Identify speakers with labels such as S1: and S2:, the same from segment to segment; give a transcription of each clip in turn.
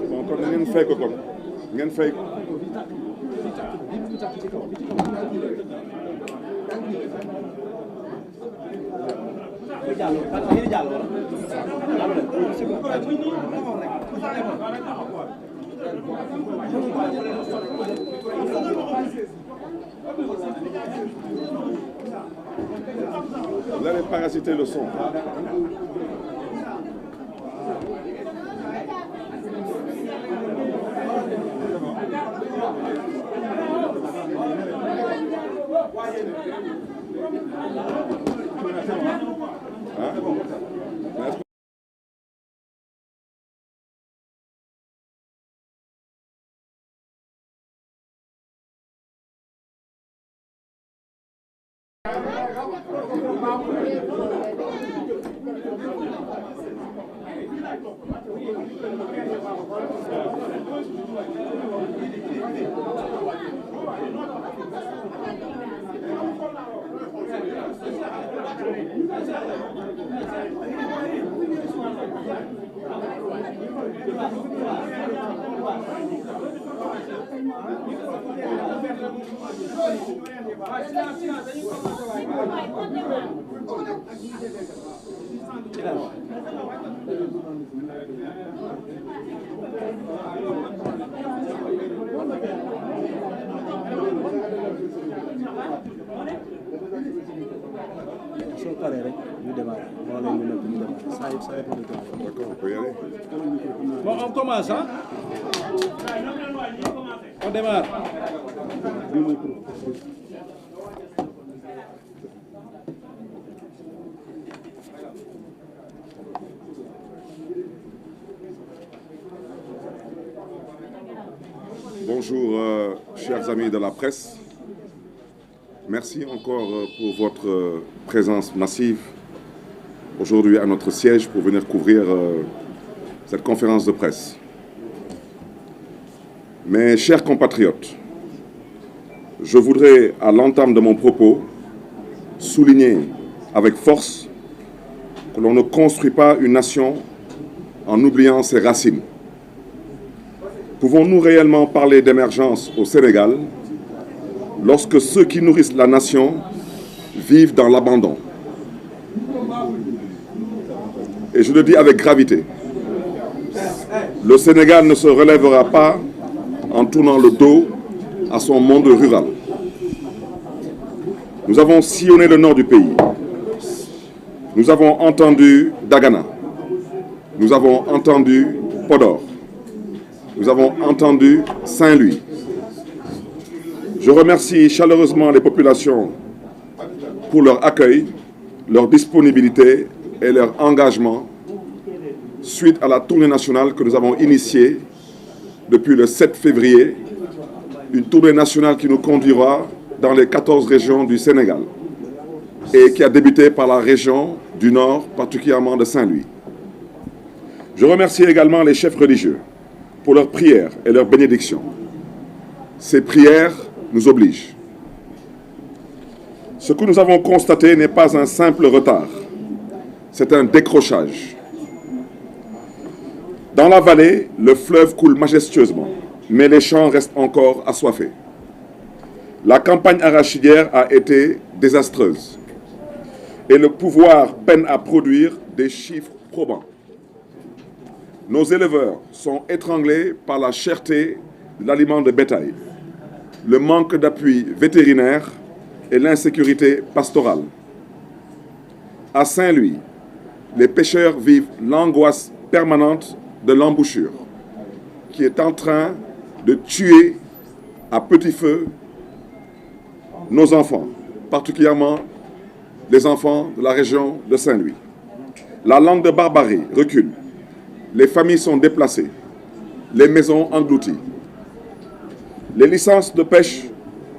S1: Bon, kon ngeen fay ko kon ngeen fay ko. Vous allez parasiter le son. D'accord, on peut y aller.
S2: Bon, on commence, hein? On démarre.
S1: Bonjour, chers amis de la presse. Merci encore pour votre présence massive aujourd'hui à notre siège pour venir couvrir cette conférence de presse. Mes chers compatriotes, je voudrais, à l'entame de mon propos, souligner avec force que l'on ne construit pas une nation en oubliant ses racines. Pouvons-nous réellement parler d'émergence au Sénégal lorsque ceux qui nourrissent la nation vivent dans l'abandon? Et je le dis avec gravité, le Sénégal ne se relèvera pas en tournant le dos à son monde rural. Nous avons sillonné le nord du pays. Nous avons entendu Dagana. Nous avons entendu Podor. Nous avons entendu Saint-Louis. Je remercie chaleureusement les populations pour leur accueil, leur disponibilité et leur engagement suite à la tournée nationale que nous avons initiée depuis le 7 février, une tournée nationale qui nous conduira dans les 14 régions du Sénégal et qui a débuté par la région du Nord, particulièrement de Saint-Louis. Je remercie également les chefs religieux pour leurs prières et leurs bénédictions. Ces prières nous obligent. Ce que nous avons constaté n'est pas un simple retard, c'est un décrochage. Dans la vallée, le fleuve coule majestueusement, mais les champs restent encore assoiffés. La campagne arachidière a été désastreuse et le pouvoir peine à produire des chiffres probants. Nos éleveurs sont étranglés par la cherté de l'aliment de bétail, le manque d'appui vétérinaire et l'insécurité pastorale. À Saint-Louis, les pêcheurs vivent l'angoisse permanente de l'embouchure, qui est en train de tuer à petit feu nos enfants, particulièrement les enfants de la région de Saint-Louis. La langue de barbarie recule, les familles sont déplacées, les maisons englouties. Les licences de pêche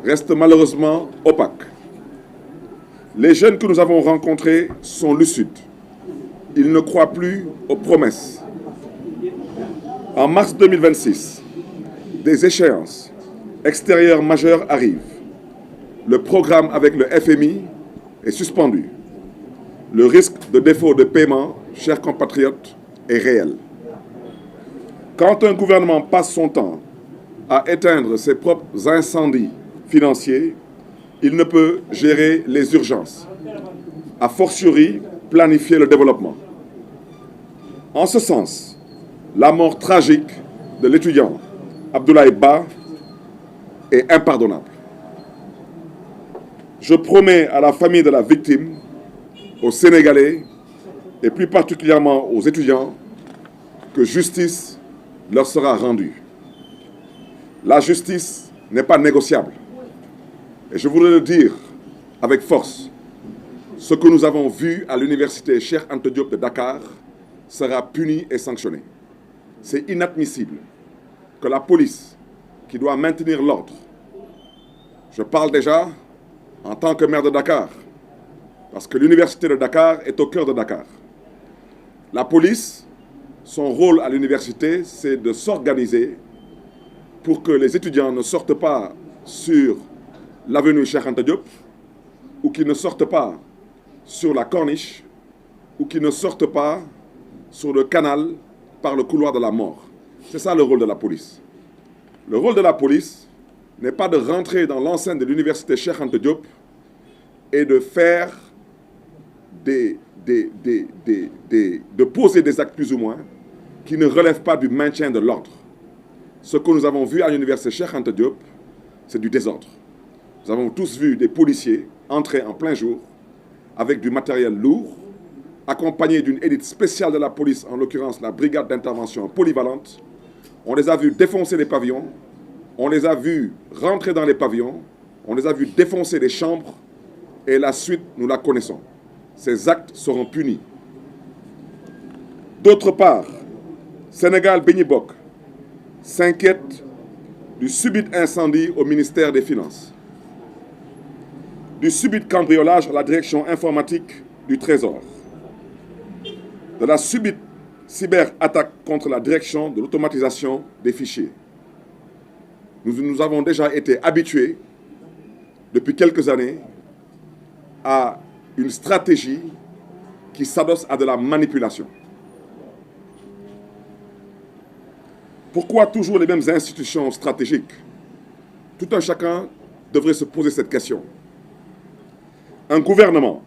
S1: restent malheureusement opaques. Les jeunes que nous avons rencontrés sont lucides. Ils ne croient plus aux promesses. En mars 2026, des échéances extérieures majeures arrivent. Le programme avec le FMI est suspendu. Le risque de défaut de paiement, chers compatriotes, est réel. Quand un gouvernement passe son temps à éteindre ses propres incendies financiers, il ne peut gérer les urgences, a fortiori planifier le développement. En ce sens, la mort tragique de l'étudiant Abdoulaye Ba est impardonnable. Je promets à la famille de la victime, aux Sénégalais et plus particulièrement aux étudiants que justice leur sera rendue. La justice n'est pas négociable. Et je voudrais le dire avec force, ce que nous avons vu à l'université Cheikh Anta Diop de Dakar sera puni et sanctionné. C'est inadmissible que la police, qui doit maintenir l'ordre, je parle déjà en tant que maire de Dakar, parce que l'université de Dakar est au cœur de Dakar. La police, son rôle à l'université, c'est de s'organiser pour que les étudiants ne sortent pas sur l'avenue Cheikh Anta Diop, ou qu'ils ne sortent pas sur la corniche, ou qu'ils ne sortent pas sur le canal par le couloir de la mort. C'est ça le rôle de la police. Le rôle de la police n'est pas de rentrer dans l'enceinte de l'université Cheikh Anta Diop et de faire de poser des actes plus ou moins qui ne relèvent pas du maintien de l'ordre. Ce que nous avons vu à l'université Cheikh Anta Diop, c'est du désordre. Nous avons tous vu des policiers entrer en plein jour avec du matériel lourd, accompagnés d'une élite spéciale de la police, en l'occurrence la brigade d'intervention polyvalente. On les a vus défoncer les pavillons, on les a vus rentrer dans les pavillons, on les a vus défoncer les chambres, et la suite, nous la connaissons. Ces actes seront punis. D'autre part, Sénégal Béni Bokk s'inquiète du subit incendie au ministère des Finances, du subit cambriolage à la direction informatique du Trésor, de la subite cyberattaque contre la direction de l'automatisation des fichiers. Nous avons déjà été habitués depuis quelques années à une stratégie qui s'adosse à de la manipulation. Pourquoi toujours les mêmes institutions stratégiques? Tout un chacun devrait se poser cette question. Un gouvernement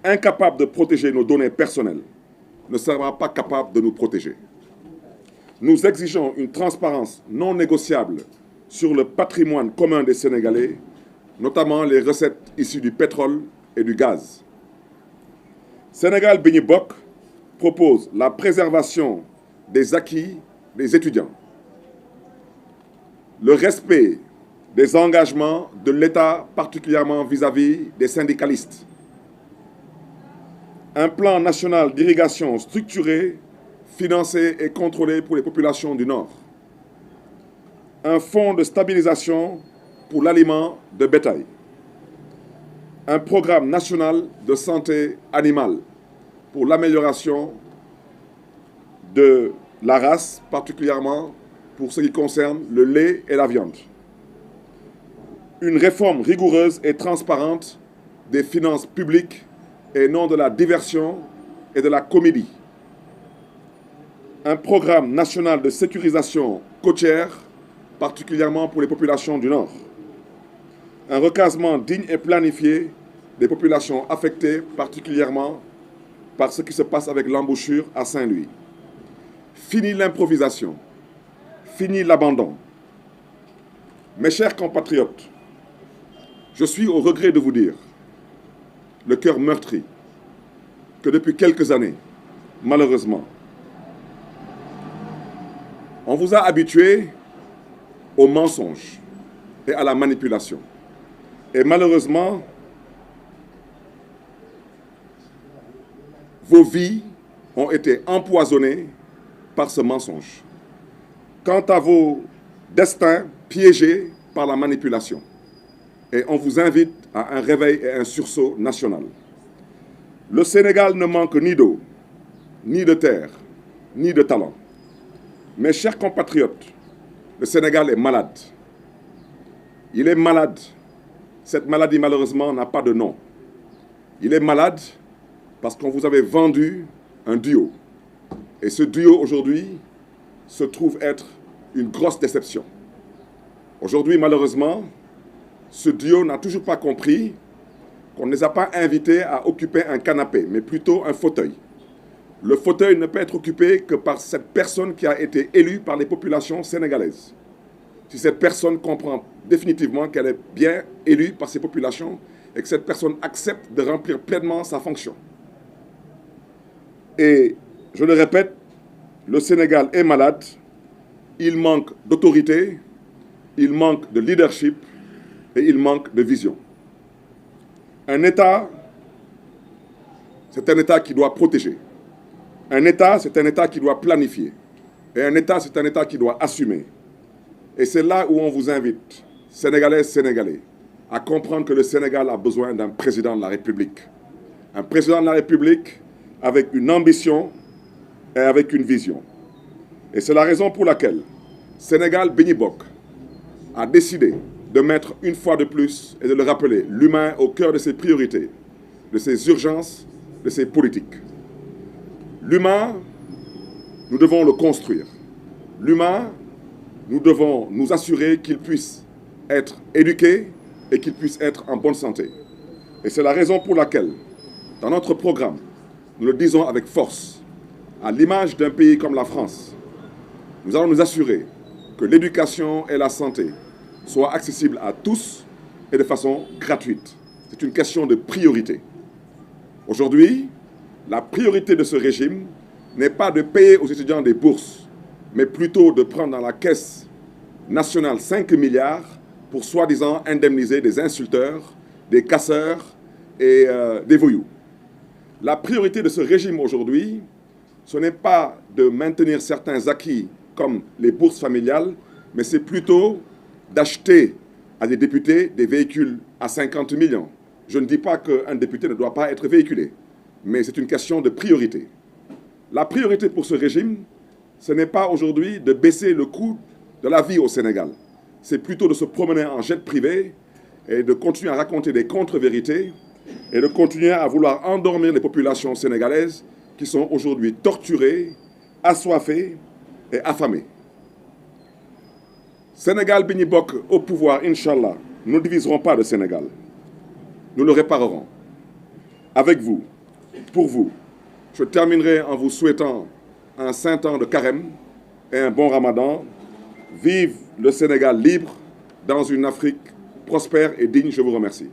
S1: incapable de protéger nos données personnelles ne sera pas capable de nous protéger. Nous exigeons une transparence non négociable sur le patrimoine commun des Sénégalais, notamment les recettes issues du pétrole et du gaz. Sénégal Béni Bokk propose la préservation des acquis des étudiants, le respect des engagements de l'État, particulièrement vis-à-vis des syndicalistes, un plan national d'irrigation structuré, financé et contrôlé pour les populations du Nord, un fonds de stabilisation pour l'aliment de bétail, un programme national de santé animale pour l'amélioration de la race, particulièrement pour ce qui concerne le lait et la viande, une réforme rigoureuse et transparente des finances publiques et non de la diversion et de la comédie, un programme national de sécurisation côtière, particulièrement pour les populations du Nord, un recasement digne et planifié des populations affectées, particulièrement par ce qui se passe avec l'embouchure à Saint-Louis. Fini l'improvisation, fini l'abandon. Mes chers compatriotes, je suis au regret de vous dire, le cœur meurtri, que depuis quelques années, malheureusement, on vous a habitués au mensonge et à la manipulation. Et malheureusement, vos vies ont été empoisonnées par ce mensonge. Quant à vos destins piégés par la manipulation. Et on vous invite à un réveil et un sursaut national. Le Sénégal ne manque ni d'eau, ni de terre, ni de talent. Mes chers compatriotes, le Sénégal est malade. Il est malade. Cette maladie, malheureusement, n'a pas de nom. Il est malade parce qu'on vous avait vendu un duo. Et ce duo, aujourd'hui, se trouve être une grosse déception. Aujourd'hui, malheureusement, ce duo n'a toujours pas compris qu'on ne les a pas invités à occuper un canapé, mais plutôt un fauteuil. Le fauteuil ne peut être occupé que par cette personne qui a été élue par les populations sénégalaises. Si cette personne comprend définitivement qu'elle est bien élue par ces populations et que cette personne accepte de remplir pleinement sa fonction. Et je le répète, le Sénégal est malade, il manque d'autorité, il manque de leadership et il manque de vision. Un État, c'est un État qui doit protéger. Un État, c'est un État qui doit planifier. Et un État, c'est un État qui doit assumer. Et c'est là où on vous invite, Sénégalaises, Sénégalais, à comprendre que le Sénégal a besoin d'un président de la République. Un président de la République avec une ambition et avec une vision. Et c'est la raison pour laquelle Sénégal Béni Bokk a décidé de mettre une fois de plus et de le rappeler, l'humain au cœur de ses priorités, de ses urgences, de ses politiques. L'humain, nous devons le construire. L'humain, nous devons nous assurer qu'il puisse être éduqué et qu'il puisse être en bonne santé. Et c'est la raison pour laquelle, dans notre programme, nous le disons avec force, à l'image d'un pays comme la France, nous allons nous assurer que l'éducation et la santé soient accessibles à tous et de façon gratuite. C'est une question de priorité. Aujourd'hui, la priorité de ce régime n'est pas de payer aux étudiants des bourses, mais plutôt de prendre dans la caisse nationale 5 milliards pour soi-disant indemniser des insulteurs, des casseurs et des voyous. La priorité de ce régime aujourd'hui, ce n'est pas de maintenir certains acquis comme les bourses familiales, mais c'est plutôt d'acheter à des députés des véhicules à 50 millions. Je ne dis pas qu'un député ne doit pas être véhiculé, mais c'est une question de priorité. La priorité pour ce régime, ce n'est pas aujourd'hui de baisser le coût de la vie au Sénégal. C'est plutôt de se promener en jet privé et de continuer à raconter des contre-vérités et de continuer à vouloir endormir les populations sénégalaises qui sont aujourd'hui torturées, assoiffées et affamées. Sénégal Béni Bokk au pouvoir, Inch'Allah, nous ne diviserons pas le Sénégal. Nous le réparerons. Avec vous, pour vous. Je terminerai en vous souhaitant un saint temps de carême et un bon ramadan. Vive le Sénégal libre dans une Afrique prospère et digne. Je vous remercie.